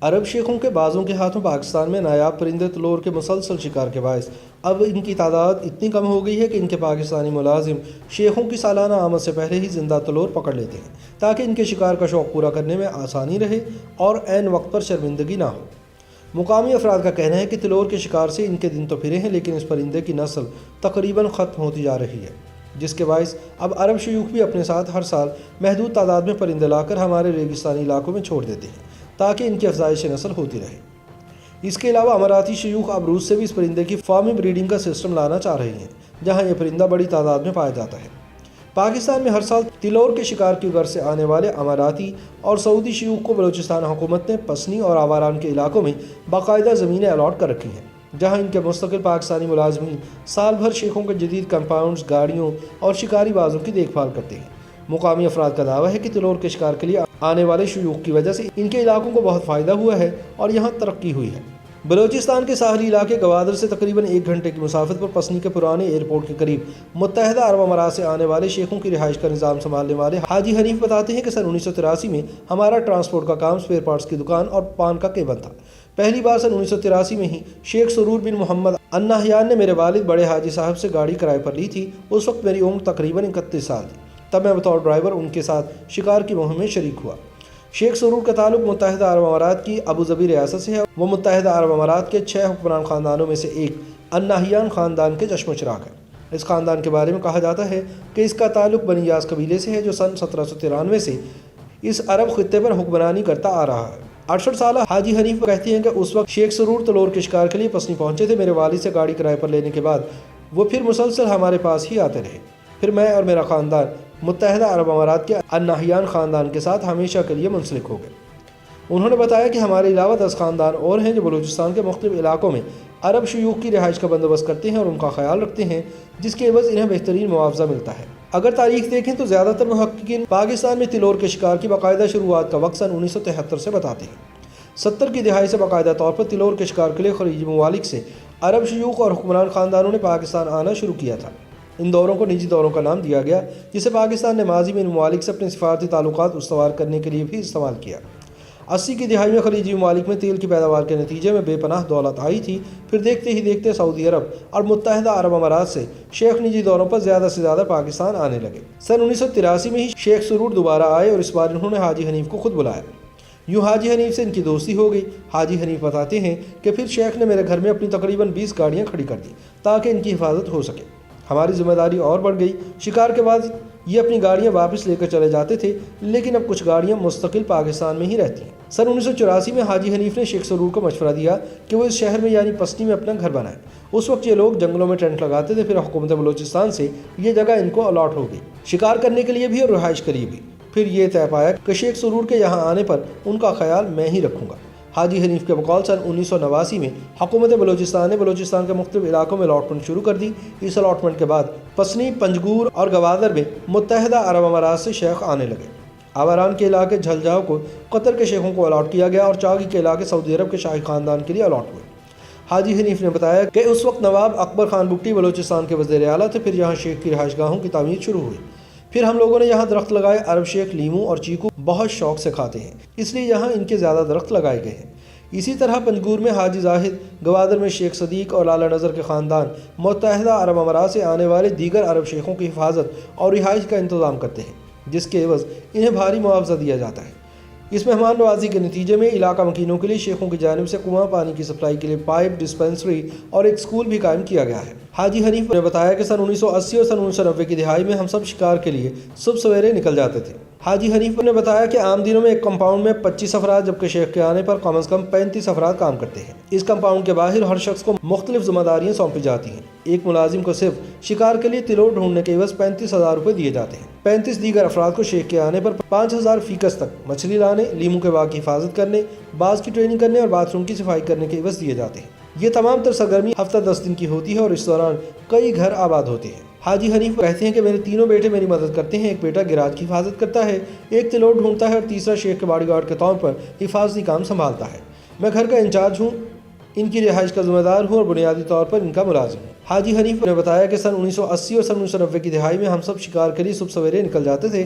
عرب شیخوں کے بازوں کے ہاتھوں پاکستان میں نایاب پرندے تلور کے مسلسل شکار کے باعث اب ان کی تعداد اتنی کم ہو گئی ہے کہ ان کے پاکستانی ملازم شیخوں کی سالانہ آمد سے پہلے ہی زندہ تلور پکڑ لیتے ہیں تاکہ ان کے شکار کا شوق پورا کرنے میں آسانی رہے اور عین وقت پر شرمندگی نہ ہو۔ مقامی افراد کا کہنا ہے کہ تلور کے شکار سے ان کے دن تو پھرے ہیں، لیکن اس پرندے کی نسل تقریباً ختم ہوتی جا رہی ہے، جس کے باعث اب عرب شیوخ بھی اپنے ساتھ ہر سال محدود تعداد میں پرندے لا کر ہمارے ریگستانی علاقوں میں چھوڑ دیتے ہیں تاکہ ان کی افزائش نسل ہوتی رہے۔ اس کے علاوہ اماراتی شیوخ اب روس سے بھی اس پرندے کی فارمی بریڈنگ کا سسٹم لانا چاہ رہے ہیں، جہاں یہ پرندہ بڑی تعداد میں پایا جاتا ہے۔ پاکستان میں ہر سال تلور کے شکار کی غرض سے آنے والے اماراتی اور سعودی شیوخ کو بلوچستان حکومت نے پسنی اور آواران کے علاقوں میں باقاعدہ زمینیں الاٹ کر رکھی ہیں، جہاں ان کے مستقل پاکستانی ملازمین سال بھر شیخوں کے جدید کمپاؤنڈز، گاڑیوں اور شکاری بازوں کی دیکھ بھال کرتے ہیں۔ مقامی افراد کا دعویٰ ہے کہ تلور کے شکار کے لیے آنے والے شیوخ کی وجہ سے ان کے علاقوں کو بہت فائدہ ہوا ہے اور یہاں ترقی ہوئی ہے۔ بلوچستان کے ساحلی علاقے گوادر سے تقریباً 1 گھنٹے کی مسافت پر پسنی کے پرانے ایئرپورٹ کے قریب متحدہ عرب امارات سے آنے والے شیخوں کی رہائش کا نظام سنبھالنے والے حاجی حنیف بتاتے ہیں کہ سن 1983 میں ہمارا ٹرانسپورٹ کا کام سپیئر پارٹس کی دکان اور پان کا کیبن تھا۔ پہلی بار سن 1983 میں ہی شیخ سرور بن محمد النہیان نے میرے والد بڑے حاجی صاحب سے گاڑی کرائے پر لی تھی۔ اس وقت میری عمر تقریباً 31 سال تھی، تب میں بطور ڈرائیور ان کے ساتھ شکار کی مہم میں شریک ہوا۔ شیخ سرور کا تعلق متحدہ عرب امارات کی ابوظبی ریاست سے ہے۔ وہ متحدہ عرب امارات کے 6 حکمران خاندانوں میں سے ایک النہیان خاندان کے چشم و چراغ ہے۔ اس خاندان کے بارے میں کہا جاتا ہے کہ اس کا تعلق بنی یاس قبیلے سے ہے، جو سن 1793 سے اس عرب خطے پر حکمرانی کرتا آ رہا ہے۔ 68 سالہ حاجی حنیف کہتی ہیں کہ اس وقت شیخ سرور تلور کے شکار کے لیے پسنی پہنچے تھے۔ میرے والد سے گاڑی کرائے پر لینے کے بعد وہ پھر مسلسل ہمارے پاس ہی آتے رہے۔ پھر میں اور میرا خاندان متحدہ عرب امارات کے النہیان خاندان کے ساتھ ہمیشہ کے لیے منسلک ہو گئے۔ انہوں نے بتایا کہ ہمارے علاوہ 10 خاندان اور ہیں جو بلوچستان کے مختلف علاقوں میں عرب شیوخ کی رہائش کا بندوبست کرتے ہیں اور ان کا خیال رکھتے ہیں، جس کے عوض انہیں بہترین معاوضہ ملتا ہے۔ اگر تاریخ دیکھیں تو زیادہ تر محققین پاکستان میں تلور کے شکار کی باقاعدہ شروعات کا وقت سن 1973 سے بتاتے ہیں۔ 70 کی دہائی سے باقاعدہ طور پر تلور کے شکار کے لیے خلیجی ممالک سے عرب شیوخ اور حکمران خاندانوں نے پاکستان آنا شروع کیا تھا۔ ان دوروں کو نجی دوروں کا نام دیا گیا، جسے پاکستان نے ماضی میں ان ممالک سے اپنے سفارتی تعلقات استوار کرنے کے لیے بھی استعمال کیا۔ 80 کی دہائی میں خلیجی ممالک میں تیل کی پیداوار کے نتیجے میں بے پناہ دولت آئی تھی۔ پھر دیکھتے ہی دیکھتے سعودی عرب اور متحدہ عرب امارات سے شیخ نجی دوروں پر زیادہ سے زیادہ پاکستان آنے لگے۔ سن 1983 میں ہی شیخ سرور دوبارہ آئے اور اس بار انہوں نے حاجی حنیف کو خود بلایا۔ یوں حاجی حنیف سے ان کی دوستی ہو گئی۔ حاجی حنیف بتاتے ہیں کہ پھر شیخ نے میرے گھر میں اپنی تقریباً 20 گاڑیاں کھڑی کر دی تاکہ ان کی حفاظت ہو سکے۔ ہماری ذمہ داری اور بڑھ گئی۔ شکار کے بعد یہ اپنی گاڑیاں واپس لے کر چلے جاتے تھے، لیکن اب کچھ گاڑیاں مستقل پاکستان میں ہی رہتی ہیں۔ سن 1984 میں حاجی حنیف نے شیخ سرور کو مشورہ دیا کہ وہ اس شہر میں یعنی پسنی میں اپنا گھر بنائے۔ اس وقت یہ لوگ جنگلوں میں ٹینٹ لگاتے تھے، پھر حکومت بلوچستان سے یہ جگہ ان کو الاٹ ہو گئی، شکار کرنے کے لیے بھی اور رہائش کے لیے بھی۔ پھر یہ طے پایا کہ شیخ سرور کے یہاں آنے پر ان کا خیال میں ہی رکھوں گا۔ حاجی حنیف کے بقول سن 1989 میں حکومت بلوچستان نے بلوچستان کے مختلف علاقوں میں الاٹمنٹ شروع کر دی۔ اس الاٹمنٹ کے بعد پسنی، پنجگور اور گوادر میں متحدہ عرب امارات سے شیخ آنے لگے۔ آواران کے علاقے جھلجاؤ کو قطر کے شیخوں کو الاٹ کیا گیا اور چاغی کے علاقے سعودی عرب کے شاہی خاندان کے لیے الاٹ ہوئے۔ حاجی حنیف نے بتایا کہ اس وقت نواب اکبر خان بگٹی بلوچستان کے وزیر اعلیٰ تھے۔ پھر یہاں شیخ کی رہائش گاہوں کی تعمیر شروع ہوئی۔ پھر ہم لوگوں نے یہاں درخت لگائے۔ عرب شیخ لیموں اور چیکو بہت شوق سے کھاتے ہیں، اس لیے یہاں ان کے زیادہ درخت لگائے گئے ہیں۔ اسی طرح پنجگور میں حاجی زاہد، گوادر میں شیخ صدیق اور لالا نظر کے خاندان متحدہ عرب امارات سے آنے والے دیگر عرب شیخوں کی حفاظت اور رہائش کا انتظام کرتے ہیں، جس کے عوض انہیں بھاری معاوضہ دیا جاتا ہے۔ اس مہمان نوازی کے نتیجے میں علاقہ مکینوں کے لیے شیخوں کی جانب سے کنواں، پانی کی سپلائی کے لیے پائپ، ڈسپنسری اور ایک اسکول بھی قائم کیا گیا ہے۔ حاجی حنیف نے بتایا کہ سن 1980 اور سن 1990 کی دہائی میں ہم سب شکار کے لیے صبح سویرے نکل جاتے تھے۔ حاجی حنیف نے بتایا کہ عام دنوں میں ایک کمپاؤنڈ میں 25 افراد، جبکہ شیخ کے آنے پر کم از کم 35 افراد کام کرتے ہیں۔ اس کمپاؤنڈ کے باہر ہر شخص کو مختلف ذمہ داریاں سونپی جاتی ہیں۔ ایک ملازم کو صرف شکار کے لیے تلور ڈھونڈنے کے عوض 35,000 روپے دیے جاتے ہیں۔ 35 دیگر افراد کو شیخ کے آنے پر 5,000 فی کس تک مچھلی لانے، لیموں کے باغ کی حفاظت کرنے، باز کی ٹریننگ کرنے اور باتھ روم کی صفائی کرنے کے عوض دیے جاتے ہیں۔ یہ تمام تر سرگرمی ہفتہ 10 دن کی ہوتی ہے اور اس دوران کئی گھر آباد ہوتے ہیں۔ حاجی حنیف کہتے ہیں کہ میرے تینوں بیٹے میری مدد کرتے ہیں۔ ایک بیٹا گراج کی حفاظت کرتا ہے، ایک تلور ڈھونڈتا ہے اور تیسرا شیخ کے باڈی گارڈ کے طور پر حفاظتی کام سنبھالتا ہے۔ میں گھر کا انچارج ہوں، ان کی رہائش کا ذمہ دار ہوں اور بنیادی طور پر ان کا ملازم ہوں۔ حاجی حنیف نے بتایا کہ سن 1980 اور سن 1990 کی دہائی میں ہم سب شکار کے لیے صبح سویرے نکل جاتے تھے،